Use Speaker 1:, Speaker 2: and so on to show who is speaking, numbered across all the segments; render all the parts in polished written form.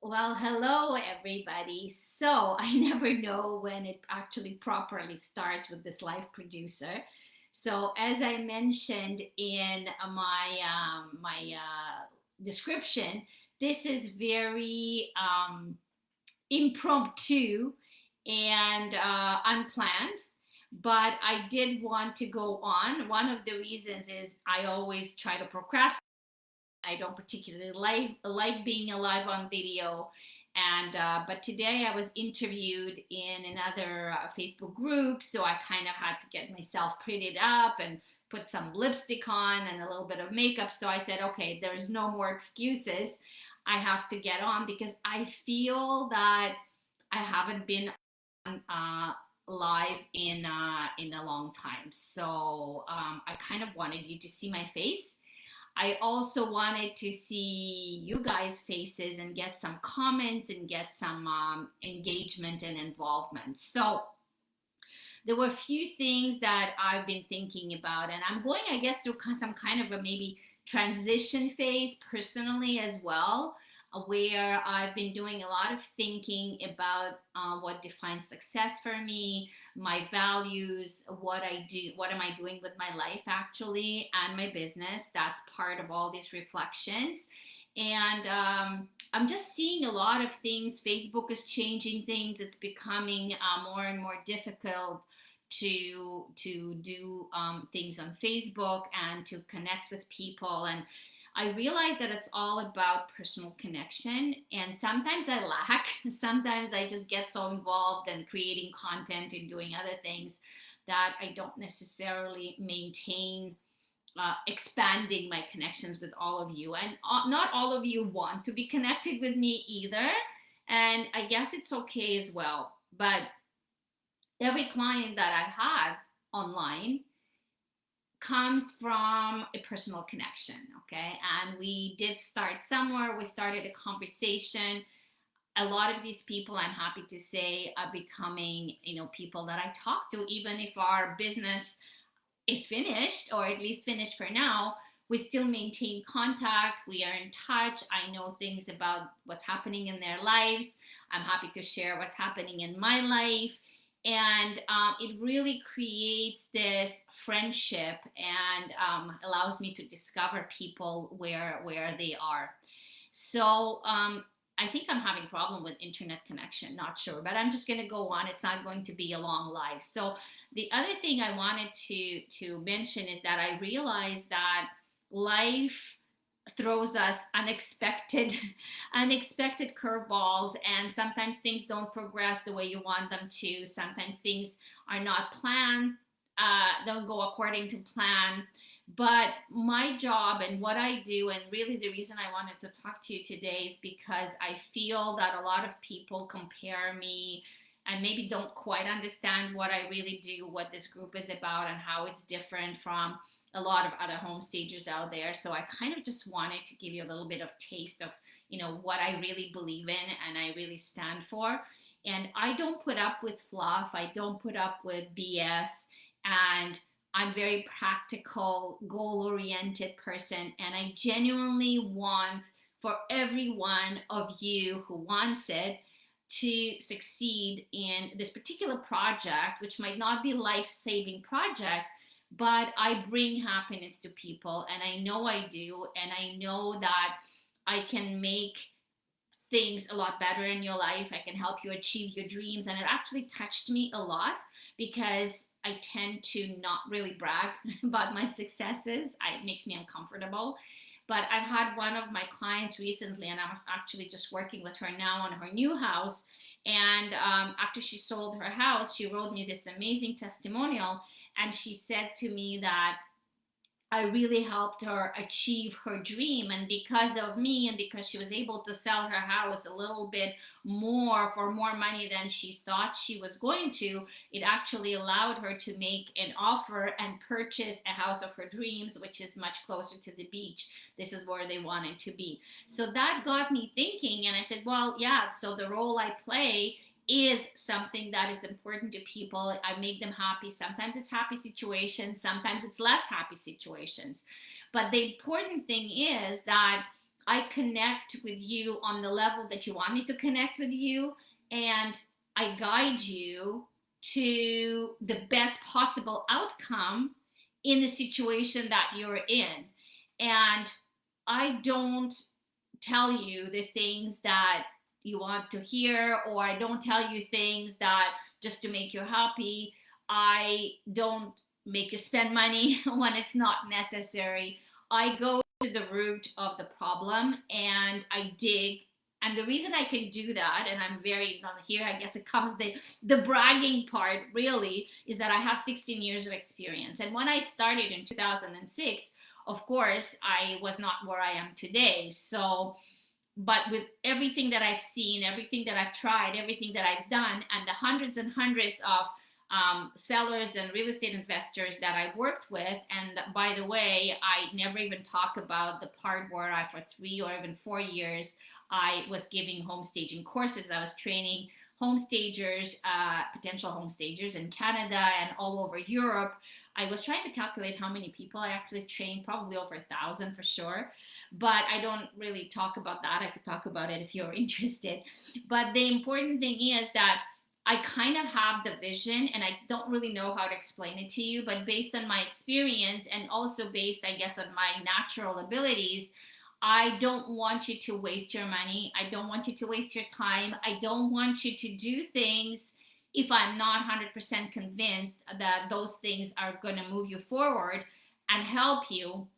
Speaker 1: Well, hello everybody. So I never know when it actually properly starts with this live producer. So as I mentioned in my description, this is very impromptu and unplanned. But I did want to go on. One of the reasons is I always try to procrastinate. I don't particularly like being alive on video. And but today I was interviewed in another Facebook group, so I kind of had to get myself prettied up and put some lipstick on and a little bit of makeup. So I said, okay, there's no more excuses. I have to get on because I feel that I haven't been on live in a long time. So I kind of wanted you to see my face. I also wanted to see you guys' faces and get some comments and get some engagement and involvement. So there were a few things that I've been thinking about, and I'm going, I guess, through some kind of a maybe transition phase personally as well, where I've been doing a lot of thinking about what defines success for me, my values, what I do, what am I doing with my life actually, and my business. That's part of all these reflections. And I'm just seeing a lot of things. Facebook is changing things. It's becoming more and more difficult to do things on Facebook and to connect with people. And I realize that it's all about personal connection. And sometimes I lack. Sometimes I just get so involved in creating content and doing other things that I don't necessarily maintain expanding my connections with all of you. And not all of you want to be connected with me either. And I guess it's okay as well. But every client that I've had online comes from a personal connection, okay? And we did start somewhere. We started a conversation. A lot of these people, I'm happy to say, are becoming, people that I talk to, even if our business is finished, or at least finished for now. We still maintain contact. We are in touch. I know things about what's happening in their lives. I'm happy to share what's happening in my life. And it really creates this friendship and allows me to discover people where they are. So I think I'm having a problem with internet connection, not sure, but I'm just going to go on. It's not going to be a long live. So the other thing I wanted to mention is that I realized that life throws us unexpected curveballs, and sometimes things don't progress the way you want them to. Sometimes things are not planned, don't go according to plan. But my job and what I do, and really the reason I wanted to talk to you today, is because I feel that a lot of people compare me and maybe don't quite understand what I really do, what this group is about, and how it's different from a lot of other home stagers out there. So I kind of just wanted to give you a little bit of taste of, what I really believe in and I really stand for. And I don't put up with fluff. I don't put up with BS. And I'm very practical, goal-oriented person. And I genuinely want for every one of you who wants it to succeed in this particular project, which might not be a life-saving project, but I bring happiness to people, and I know I do, and I know that I can make things a lot better in your life. I can help you achieve your dreams. And it actually touched me a lot because I tend to not really brag about my successes. It makes me uncomfortable. But I've had one of my clients recently, and I'm actually just working with her now on her new house. And after she sold her house, she wrote me this amazing testimonial. And she said to me that I really helped her achieve her dream. And because of me, and because she was able to sell her house a little bit more for more money than she thought she was going to, it actually allowed her to make an offer and purchase a house of her dreams, which is much closer to the beach. This is where they wanted to be. So that got me thinking. And I said, well, yeah, so the role I play is something that is important to people. I make them happy. Sometimes it's happy situations, sometimes it's less happy situations. But the important thing is that I connect with you on the level that you want me to connect with you, and I guide you to the best possible outcome in the situation that you're in. And I don't tell you the things that you want to hear, or I don't tell you things that just to make you happy. I don't make you spend money when it's not necessary. I go to the root of the problem and I dig. And the reason I can do that, and I'm very not here, I guess it comes the bragging part really, is that I have 16 years of experience. And when I started in 2006, of course, I was not where I am today. So, but with everything that I've seen, everything that I've tried, everything that I've done, and the hundreds and hundreds of sellers and real estate investors that I worked with. And by the way, I never even talk about the part where I, for 3 or even 4 years, I was giving home staging courses. I was training home stagers, potential home stagers in Canada and all over Europe. I was trying to calculate how many people I actually trained, probably over 1,000 for sure. But I don't really talk about that. I could talk about it if you're interested. But the important thing is that I kind of have the vision, and I don't really know how to explain it to you, but based on my experience and also based, I guess, on my natural abilities, I don't want you to waste your money. I don't want you to waste your time. I don't want you to do things if I'm not 100% convinced that those things are going to move you forward and help you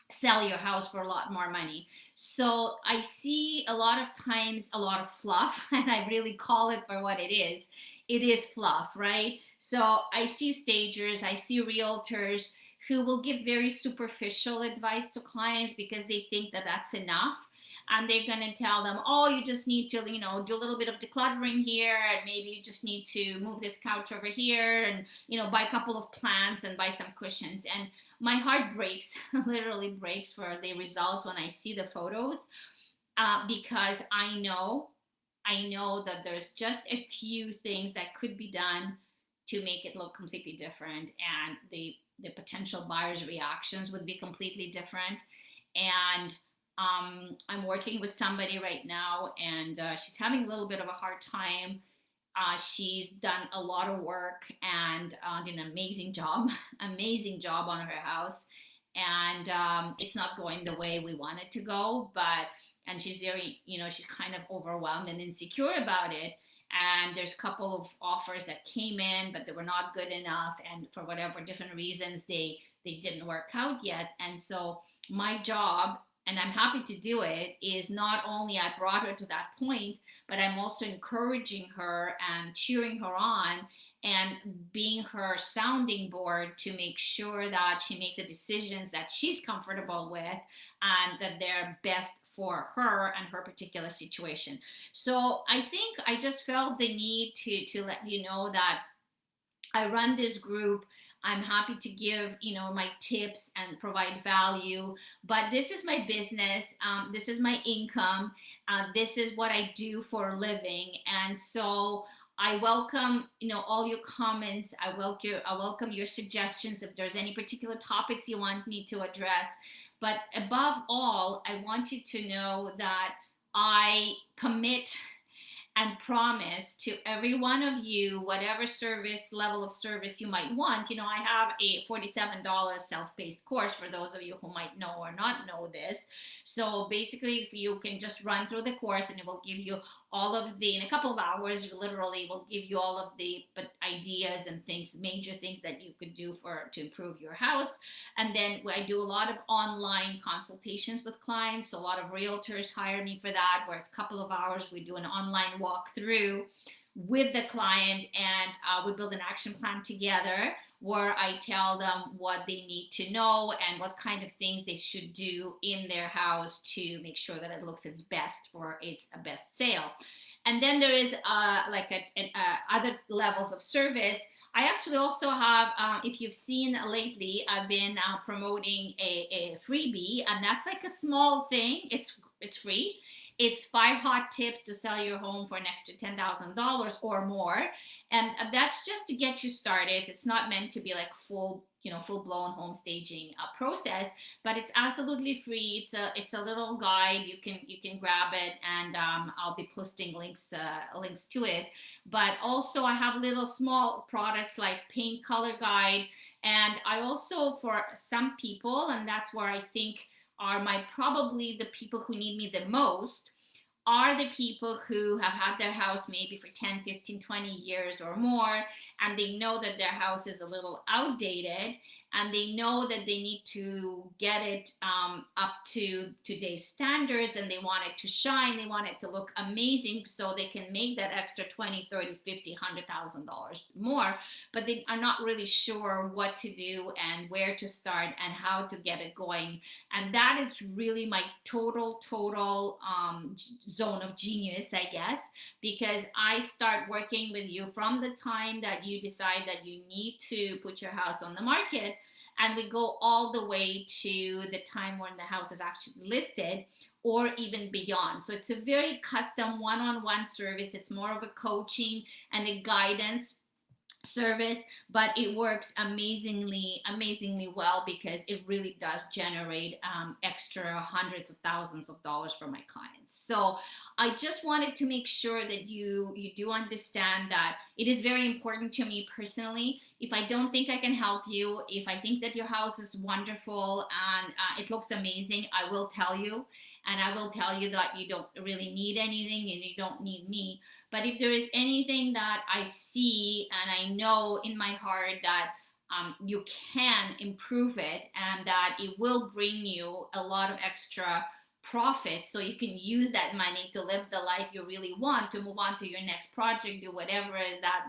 Speaker 1: sell your house for a lot more money. So I see a lot of times a lot of fluff, and I really call it for what it is. It is fluff, right? So I see stagers, I see realtors who will give very superficial advice to clients because they think that that's enough. And they're going to tell them, oh, you just need to, do a little bit of decluttering here, and maybe you just need to move this couch over here, and, buy a couple of plants and buy some cushions. And my heart breaks, literally breaks for the results when I see the photos, because I know that there's just a few things that could be done to make it look completely different, and the potential buyers' reactions would be completely different. And I'm working with somebody right now, and she's having a little bit of a hard time. She's done a lot of work and did an amazing job, amazing job on her house. And it's not going the way we want it to go, and she's very, she's kind of overwhelmed and insecure about it. And there's a couple of offers that came in, but they were not good enough. And for whatever different reasons, they didn't work out yet. And so my job, and I'm happy to do it, is not only I brought her to that point, but I'm also encouraging her and cheering her on and being her sounding board to make sure that she makes the decisions that she's comfortable with and that they're best for her and her particular situation. So I think I just felt the need to let you know that I run this group. I'm happy to give, my tips and provide value, but this is my business. This is my income. This is what I do for a living. And so I welcome, all your comments. I welcome your suggestions if there's any particular topics you want me to address. But above all, I want you to know that I commit and promise to every one of you, whatever level of service you might want. I have a $47 self-paced course for those of you who might know or not know this. So basically, if you can just run through the course, and it will give you all of in a couple of hours, literally will give you all of the ideas and things, major things that you could do to improve your house. And then I do a lot of online consultations with clients. So a lot of realtors hire me for that, where it's a couple of hours. We do an online walkthrough with the client, and we build an action plan together where I tell them what they need to know and what kind of things they should do in their house to make sure that it looks its best for its best sale. And then there is other levels of service. I actually also have, if you've seen lately, I've been promoting a freebie, and that's like a small thing. It's free. It's 5 hot tips to sell your home for an extra $10,000 or more, and that's just to get you started. It's not meant to be like full blown home staging process, but it's absolutely free. It's a little guide. You can grab it, and I'll be posting links to it. But also I have little small products like paint color guide, and I also, for some people, and that's where I think are my probably the people who need me the most, are the people who have had their house maybe for 10, 15, 20 years or more, and they know that their house is a little outdated, and they know that they need to get it up to today's standards, and they want it to shine, they want it to look amazing, so they can make that extra 20, 30, 50, $100,000 more, but they are not really sure what to do and where to start and how to get it going. And that is really my total zone of genius, I guess, because I start working with you from the time that you decide that you need to put your house on the market, and we go all the way to the time when the house is actually listed, or even beyond. So it's a very custom one-on-one service. It's more of a coaching and a guidance service, but it works amazingly well, because it really does generate extra hundreds of thousands of dollars for my clients. So I just wanted to make sure that you do understand that it is very important to me personally. If I don't think I can help you, if I think that your house is wonderful and it looks amazing, I will tell you, and I will tell you that you don't really need anything and you don't need me. But if there is anything that I see and I know in my heart that you can improve it, and that it will bring you a lot of extra profit, so you can use that money to live the life you really want, to move on to your next project, do whatever it is that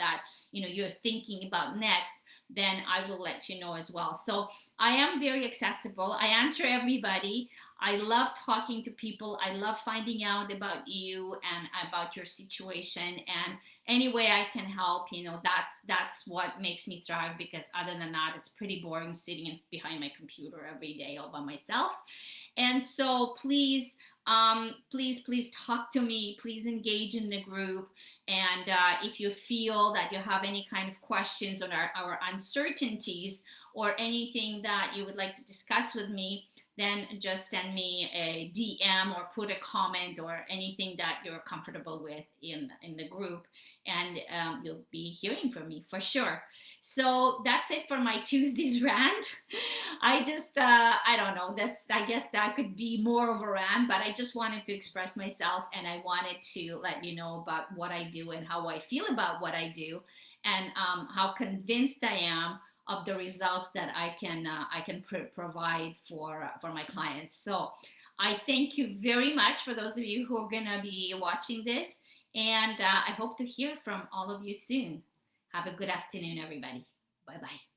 Speaker 1: you're thinking about next, then I will let you know as well. So I am very accessible. I answer everybody. I love talking to people. I love finding out about you and about your situation, and any way I can help, that's what makes me thrive, because other than that, it's pretty boring sitting behind my computer every day all by myself. And so please talk to me. Please engage in the group. And if you feel that you have any kind of questions on our uncertainties, or anything that you would like to discuss with me, then just send me a DM or put a comment or anything that you're comfortable with in the group, and you'll be hearing from me for sure. So that's it for my Tuesday's rant. I don't know, I guess that could be more of a rant, but I just wanted to express myself, and I wanted to let you know about what I do and how I feel about what I do, and how convinced I am of the results that I can provide for my clients. So I thank you very much for those of you who are going to be watching this, and I hope to hear from all of you soon. Have a good afternoon, everybody. Bye bye.